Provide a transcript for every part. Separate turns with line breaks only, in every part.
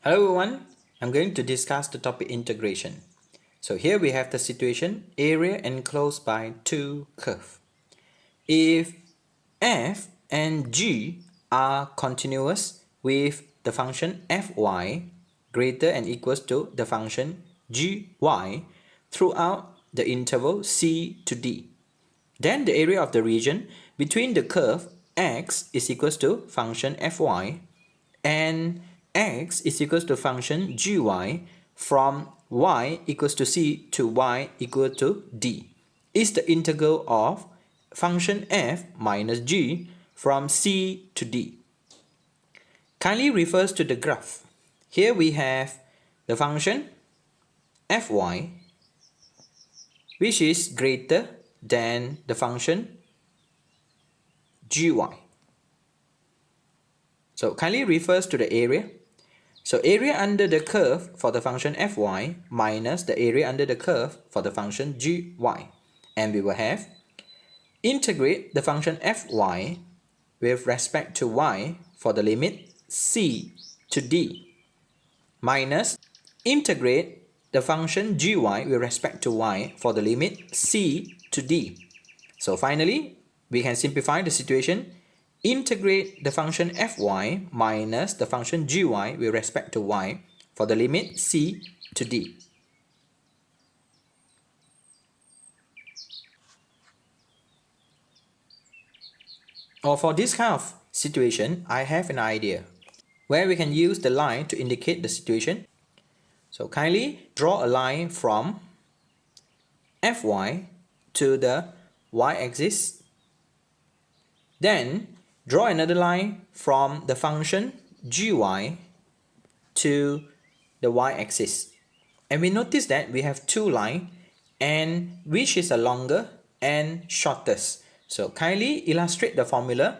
Hello everyone, I'm going to discuss the topic integration. So here we have the situation, area enclosed by two curves. If f and g are continuous with the function fy greater and equals to the function gy throughout the interval c to d, then the area of the region between the curve x is equals to function fy and x is equals to function gy from y equals to c to y equal to d is the integral of function f minus g from c to d. Kindly refers to the graph. Here we have the function fy which is greater than the function gy. So kindly refers to the area. So area under the curve for the function fy minus the area under the curve for the function gy. And we will have integrate the function fy with respect to y for the limit c to d minus integrate the function gy with respect to y for the limit c to d. So finally, we can simplify the situation. Integrate the function fy minus the function gy with respect to y for the limit c to d. Or for this kind of situation, I have an idea where we can use the line to indicate the situation. So kindly draw a line from fy to the y-axis. Then draw another line from the function gy to the y-axis. And we notice that we have two lines and which is a longer and shortest. So kindly illustrate the formula,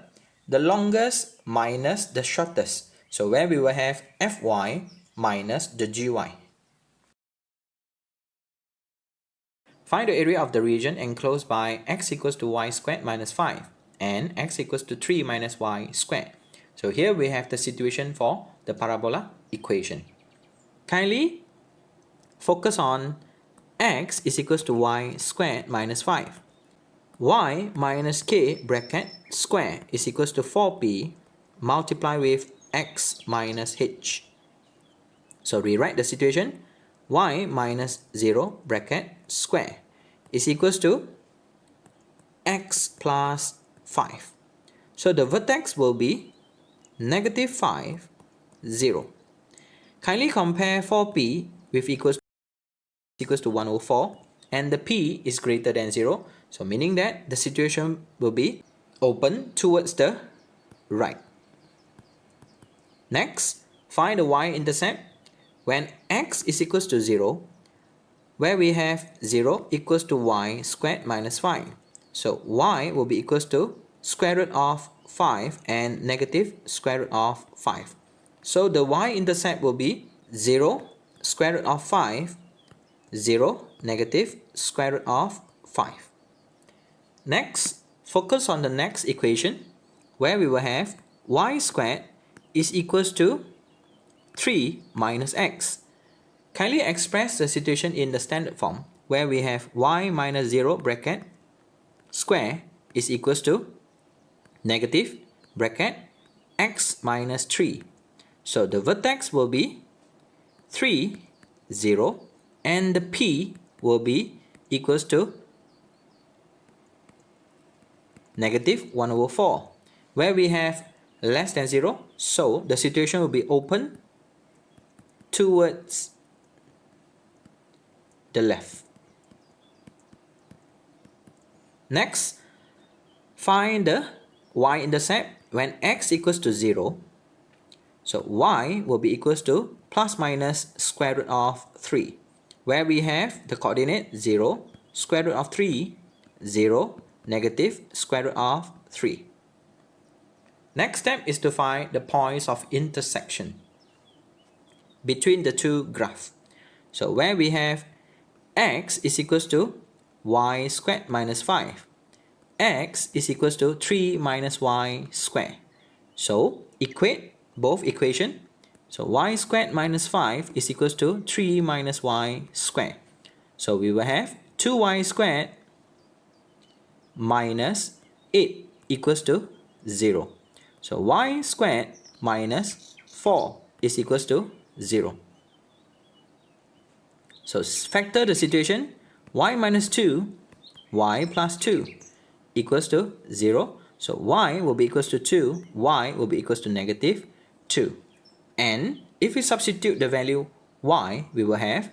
the longest minus the shortest. So where we will have fy minus the gy. Find the area of the region enclosed by x equals to y squared minus 5 and x equals to 3 minus y squared. So here we have the situation for the parabola equation. Kindly focus on x is equals to y squared minus 5. Y minus k bracket square is equals to 4p multiplied with x minus h. So rewrite the situation. Y minus 0 bracket square is equals to x plus 5. So the vertex will be negative 5, 0. Kindly compare 4p with equals to 104 and the p is greater than 0. So meaning that the situation will be open towards the right. Next, find the y-intercept when x is equals to 0, where we have 0 equals to y squared minus 5. So y will be equals to square root of 5 and negative square root of 5. So the y-intercept will be 0 square root of 5, 0 negative square root of 5. Next, focus on the next equation where we will have y squared is equals to 3 minus x. Kindly express the situation in the standard form where we have y minus 0 bracket square is equals to negative bracket x minus 3. So the vertex will be 3, 0 and the p will be equals to negative 1 over 4 where we have less than 0. So the situation will be open towards the left. Next, find the y-intercept when x equals to 0. So y will be equals to plus minus square root of 3, where we have the coordinate 0, square root of 3, 0, negative square root of 3. Next step is to find the points of intersection between the two graphs. So where we have x is equals to y squared minus 5. X is equals to 3 minus y squared. So equate both equations. So y squared minus 5 is equals to 3 minus y squared. So we will have 2y squared minus 8 equals to 0. So y squared minus 4 is equals to 0. So factor the situation, y minus 2, y plus 2 equals to 0. So y will be equals to 2, y will be equals to negative 2. And if we substitute the value y, we will have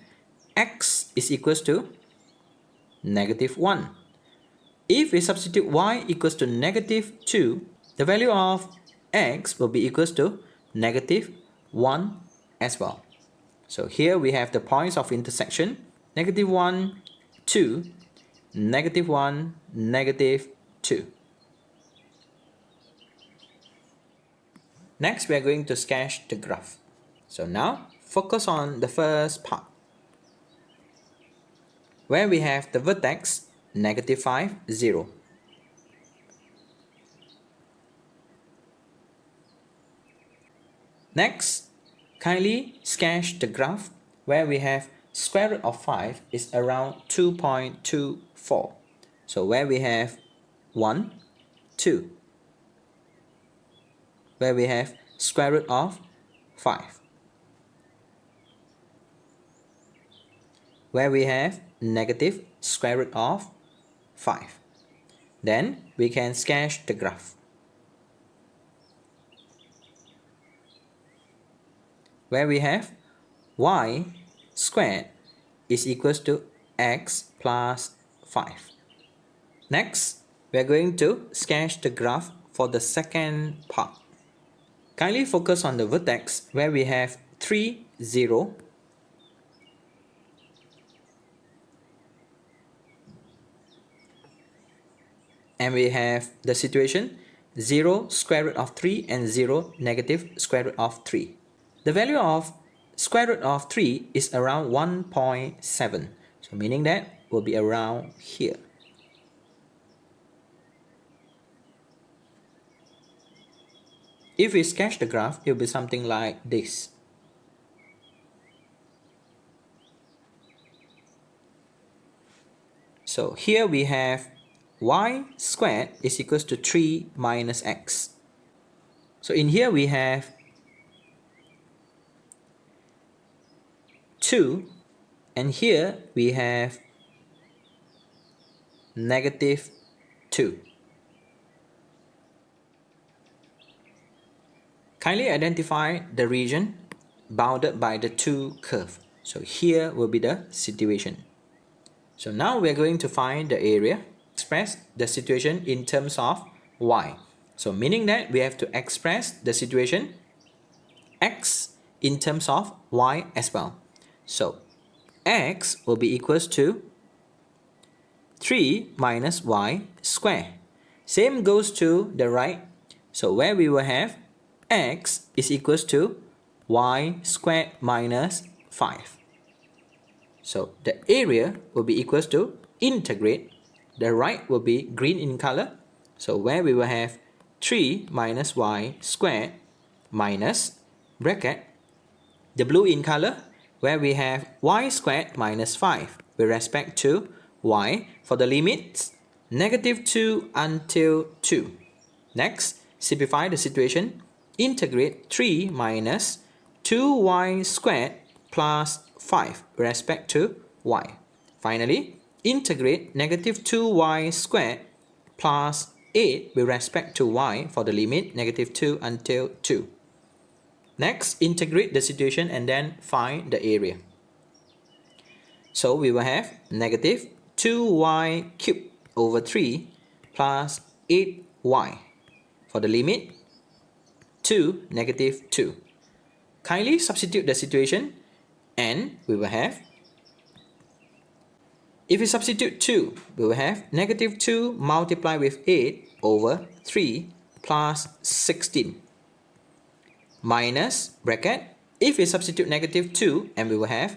x is equals to negative 1. If we substitute y equals to negative 2, the value of x will be equals to negative 1 as well. So here we have the points of intersection, negative 1, 2, negative 1, negative 2. Next, we are going to sketch the graph. So now, focus on the first part, where we have the vertex, negative 5, 0. Next, kindly sketch the graph where we have square root of 5 is around 2.24. So where we have 1, 2. Where we have square root of 5. Where we have negative square root of 5. Then we can sketch the graph. Where we have y squared is equals to x plus 5. Next, we are going to sketch the graph for the second part. Kindly focus on the vertex where we have 3, 0, and we have the situation 0 square root of 3 and 0 negative square root of 3. The value of square root of 3 is around 1.7. So meaning that will be around here. If we sketch the graph, it will be something like this. So here we have y squared is equals to 3 minus x. So in here we have 2, and here we have negative 2. Kindly identify the region bounded by the two curves. So here will be the situation. So now we are going to find the area, express the situation in terms of y. So meaning that we have to express the situation x in terms of y as well. So x will be equals to 3 minus y squared. Same goes to the right. So where we will have x is equals to y squared minus 5. So the area will be equals to integrate. The right will be green in color. So where we will have 3 minus y squared minus bracket. The blue in color where we have y squared minus 5 with respect to y for the limits negative 2 until 2. Next, simplify the situation. Integrate 3 minus 2y squared plus 5 with respect to y. Finally, integrate negative 2y squared plus 8 with respect to y for the limit negative 2 until 2. Next, integrate the situation and then find the area. So we will have negative 2y cubed over 3 plus 8y for the limit 2, negative 2. Kindly substitute the situation and we will have, if we substitute 2, we will have negative 2 multiplied with 8 over 3 plus 16 minus bracket. If we substitute negative 2 and we will have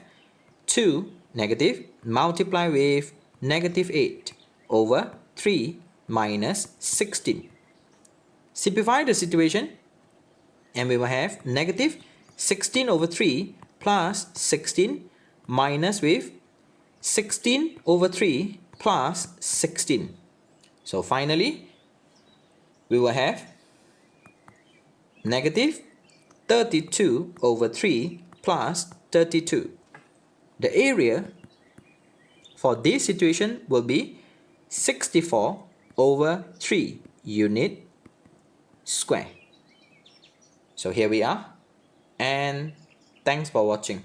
2 negative multiplied with negative 8 over 3 minus 16. Simplify the situation and we will have negative 16 over 3 plus 16 minus with 16 over 3 plus 16. So finally, we will have negative 32 over 3 plus 32. The area for this situation will be 64 over 3 unit square. So here we are, and thanks for watching.